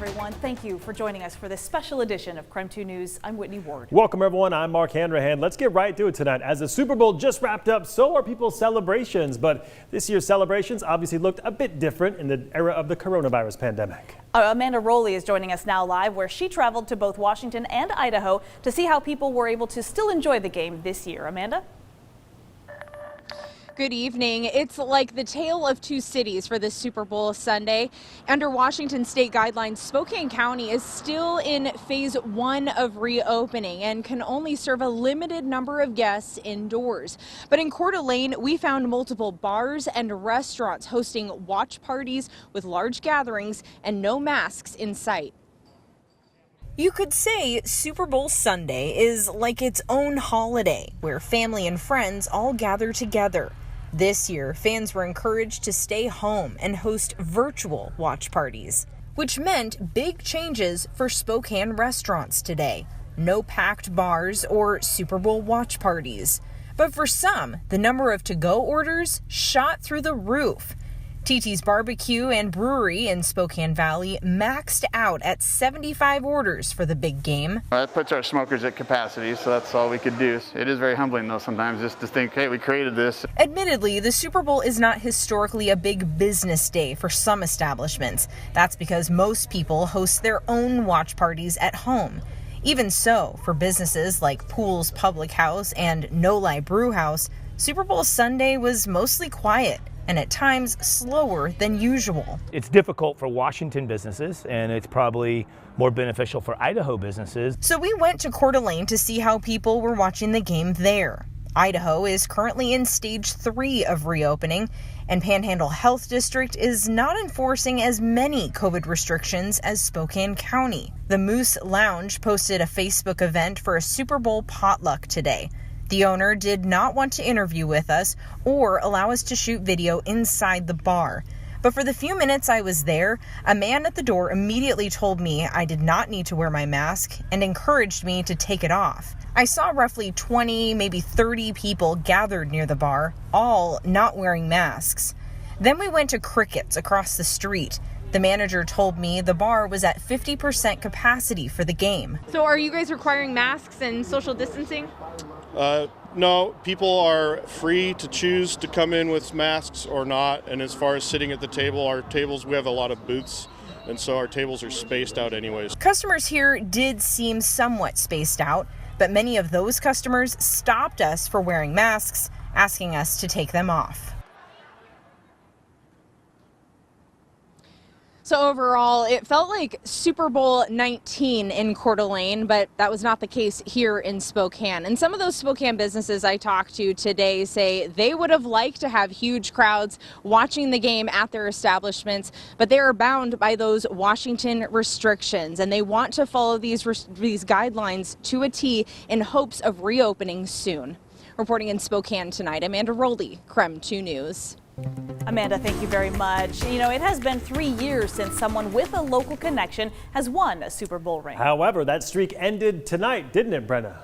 everyone. Thank you for joining us for this special edition of KREM 2 News. I'm Whitney Ward. Welcome, everyone. I'm Mark Hanrahan. Let's get right to it tonight. As the Super Bowl just wrapped up, so are people's celebrations. But this year's celebrations obviously looked a bit different in the era of the coronavirus pandemic. Amanda Rowley is joining us now live, where she traveled to both Washington and Idaho to see how people were able to still enjoy the game this year. Amanda? Good evening. It's like the tale of two cities for this Super Bowl Sunday. Under Washington state guidelines, Spokane County is still in phase 1 of reopening and can only serve a limited number of guests indoors. But in Coeur d'Alene, we found multiple bars and restaurants hosting watch parties with large gatherings and no masks in sight. You could say Super Bowl Sunday is like its own holiday, where family and friends all gather together. This year, fans were encouraged to stay home and host virtual watch parties, which meant big changes for Spokane restaurants today. No packed bars or Super Bowl watch parties. But for some, the number of to-go orders shot through the roof. TT's Barbecue and Brewery in Spokane Valley maxed out at 75 orders for the big game. That puts our smokers at capacity, so that's all we could do. It is very humbling, though, sometimes just to think, hey, we created this. Admittedly, the Super Bowl is not historically a big business day for some establishments. That's because most people host their own watch parties at home. Even so, for businesses like Pool's Public House and No Lie Brew House, Super Bowl Sunday was mostly quiet and at times slower than usual. It's difficult for Washington businesses, and it's probably more beneficial for Idaho businesses. So we went to Coeur d'Alene to see how people were watching the game there. Idaho is currently in stage 3 of reopening, and Panhandle Health District is not enforcing as many COVID restrictions as Spokane County. The Moose Lounge posted a Facebook event for a Super Bowl potluck today. The owner did not want to interview with us or allow us to shoot video inside the bar. But for the few minutes I was there, a man at the door immediately told me I did not need to wear my mask and encouraged me to take it off. I saw roughly 20, maybe 30 people gathered near the bar, all not wearing masks. Then we went to Cricket's across the street. The manager told me the bar was at 50% capacity for the game. So are you guys requiring masks and social distancing? No, people are free to choose to come in with masks or not. And as far as sitting at the table, our tables, we have a lot of booths, and so our tables are spaced out anyways. Customers here did seem somewhat spaced out, but many of those customers stopped us for wearing masks, asking us to take them off. So overall, it felt like Super Bowl 19 in Coeur d'Alene, but that was not the case here in Spokane. And some of those Spokane businesses I talked to today say they would have liked to have huge crowds watching the game at their establishments, but they are bound by those Washington restrictions, and they want to follow these guidelines to a T in hopes of reopening soon. Reporting in Spokane tonight, Amanda Rowley, KREM 2 News. Amanda, thank you very much. You know, it has been 3 years since someone with a local connection has won a Super Bowl ring. However, that streak ended tonight, didn't it, Brenna?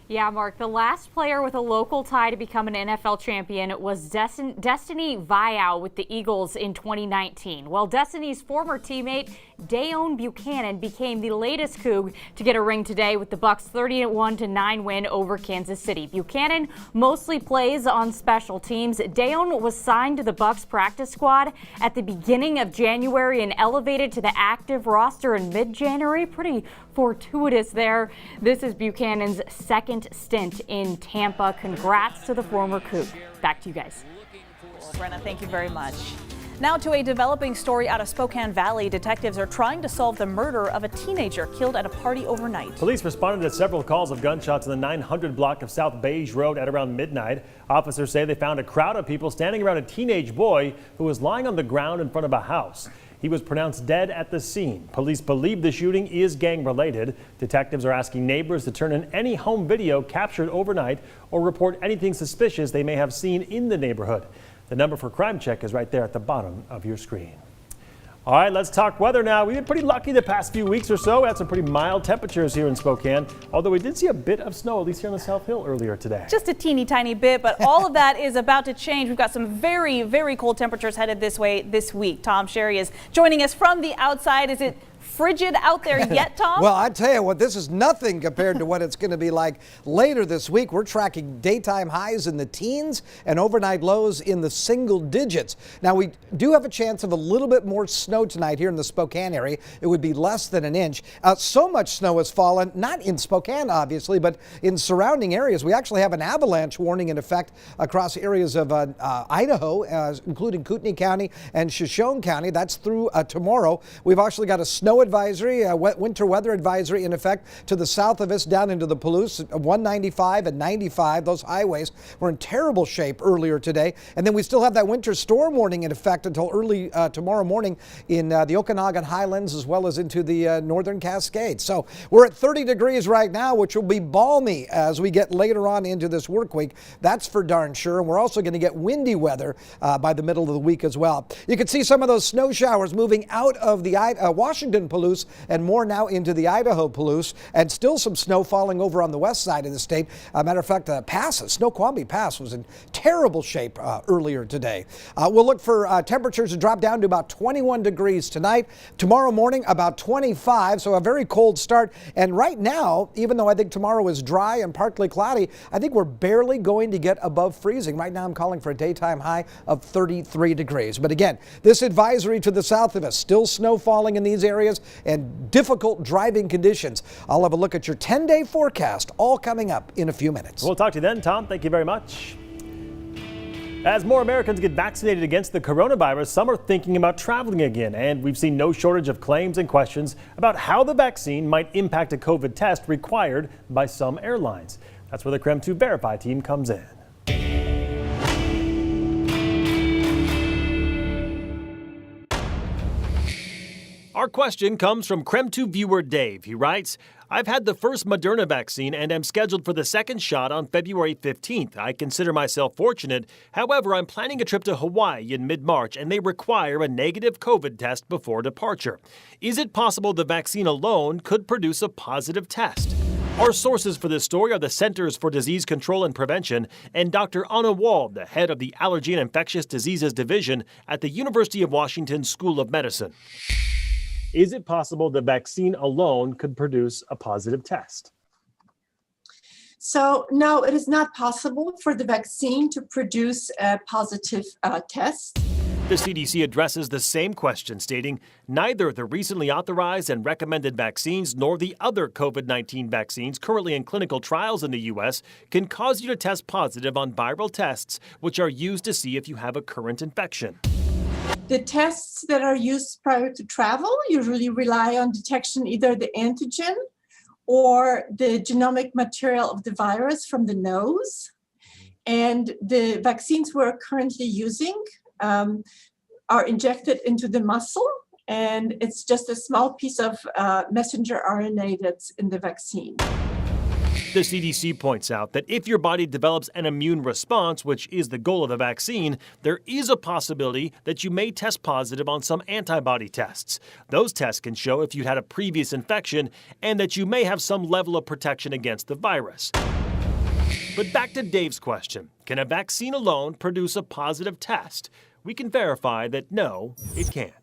Yeah, Mark, the last player with a local tie to become an NFL champion was Destiny Viau with the Eagles in 2019. Well, Destiny's former teammate, Dayon Buchanan, became the latest Coug to get a ring today with the Bucs' 31-9 win over Kansas City. Buchanan mostly plays on special teams. Dayon was signed to the Bucs practice squad at the beginning of January and elevated to the active roster in mid-January. Pretty fortuitous there. This is Buchanan's second stint in Tampa. Congrats to the former Coug. Back to you guys. Brenna, thank you very much. Now to a developing story out of Spokane Valley. Detectives are trying to solve the murder of a teenager killed at a party overnight. Police responded to several calls of gunshots in the 900 block of South Beige Road at around midnight. Officers say they found a crowd of people standing around a teenage boy who was lying on the ground in front of a house. He was pronounced dead at the scene. Police believe the shooting is gang-related. Detectives are asking neighbors to turn in any home video captured overnight or report anything suspicious they may have seen in the neighborhood. The number for Crime Check is right there at the bottom of your screen. All right, let's talk weather now. We've been pretty lucky the past few weeks or so. We had some pretty mild temperatures here in Spokane, although we did see a bit of snow, at least here on the South Hill earlier today. Just a teeny tiny bit, but all of that is about to change. We've got some very, very cold temperatures headed this way this week. Tom Sherry is joining us from the outside. Is it frigid out there yet, Tom? Well, I tell you what, this is nothing compared to what it's going to be like later this week. We're tracking daytime highs in the teens and overnight lows in the single digits. Now, we do have a chance of a little bit more snow tonight here in the Spokane area. It would be less than an inch. So much snow has fallen, not in Spokane, obviously, but in surrounding areas. We actually have an avalanche warning in effect across areas of Idaho, including Kootenai County and Shoshone County. That's through tomorrow. We've actually got a snow advisory, winter weather advisory in effect to the south of us down into the Palouse, 195 and 95. Those highways were in terrible shape earlier today. And then we still have that winter storm warning in effect until early tomorrow morning in the Okanagan Highlands as well as into the northern Cascades. So we're at 30 degrees right now, which will be balmy as we get later on into this work week. That's for darn sure. And we're also going to get windy weather by the middle of the week as well. You can see some of those snow showers moving out of the Washington Palouse and more now into the Idaho Palouse, and still some snow falling over on the west side of the state. Matter of fact, Snoqualmie Pass was in terrible shape earlier today. We'll look for temperatures to drop down to about 21 degrees tonight. Tomorrow morning, about 25, so a very cold start. And right now, even though I think tomorrow is dry and partly cloudy, I think we're barely going to get above freezing. Right now, I'm calling for a daytime high of 33 degrees. But again, this advisory to the south of us, still snow falling in these areas and difficult driving conditions. I'll have a look at your 10-day forecast, all coming up in a few minutes. We'll talk to you then, Tom. Thank you very much. As more Americans get vaccinated against the coronavirus, some are thinking about traveling again, and we've seen no shortage of claims and questions about how the vaccine might impact a COVID test required by some airlines. That's where the KREM 2 Verify team comes in. Our question comes from KREM 2 viewer Dave. He writes, I've had the first Moderna vaccine and am scheduled for the second shot on February 15th. I consider myself fortunate. However, I'm planning a trip to Hawaii in mid-March and they require a negative COVID test before departure. Is it possible the vaccine alone could produce a positive test? Our sources for this story are the Centers for Disease Control and Prevention and Dr. Anna Wald, the head of the Allergy and Infectious Diseases Division at the University of Washington School of Medicine. Is it possible the vaccine alone could produce a positive test? So, no, it is not possible for the vaccine to produce a positive test. The CDC addresses the same question, stating neither the recently authorized and recommended vaccines nor the other COVID-19 vaccines currently in clinical trials in the U.S. can cause you to test positive on viral tests, which are used to see if you have a current infection. The tests that are used prior to travel usually rely on detection either the antigen or the genomic material of the virus from the nose. And the vaccines we're currently using are injected into the muscle, and it's just a small piece of messenger RNA that's in the vaccine. The CDC points out that if your body develops an immune response, which is the goal of the vaccine, there is a possibility that you may test positive on some antibody tests. Those tests can show if you had a previous infection and that you may have some level of protection against the virus. But back to Dave's question, can a vaccine alone produce a positive test? We can verify that no, it can't.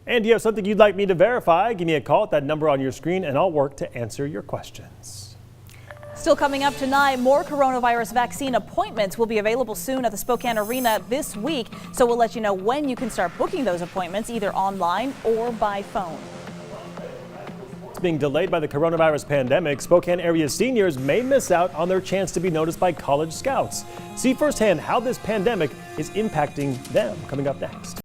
And do you have something you'd like me to verify? Give me a call at that number on your screen and I'll work to answer your questions. Still coming up tonight, more coronavirus vaccine appointments will be available soon at the Spokane Arena this week. So we'll let you know when you can start booking those appointments, either online or by phone. It's being delayed by the coronavirus pandemic. Spokane area seniors may miss out on their chance to be noticed by college scouts. See firsthand how this pandemic is impacting them, coming up next.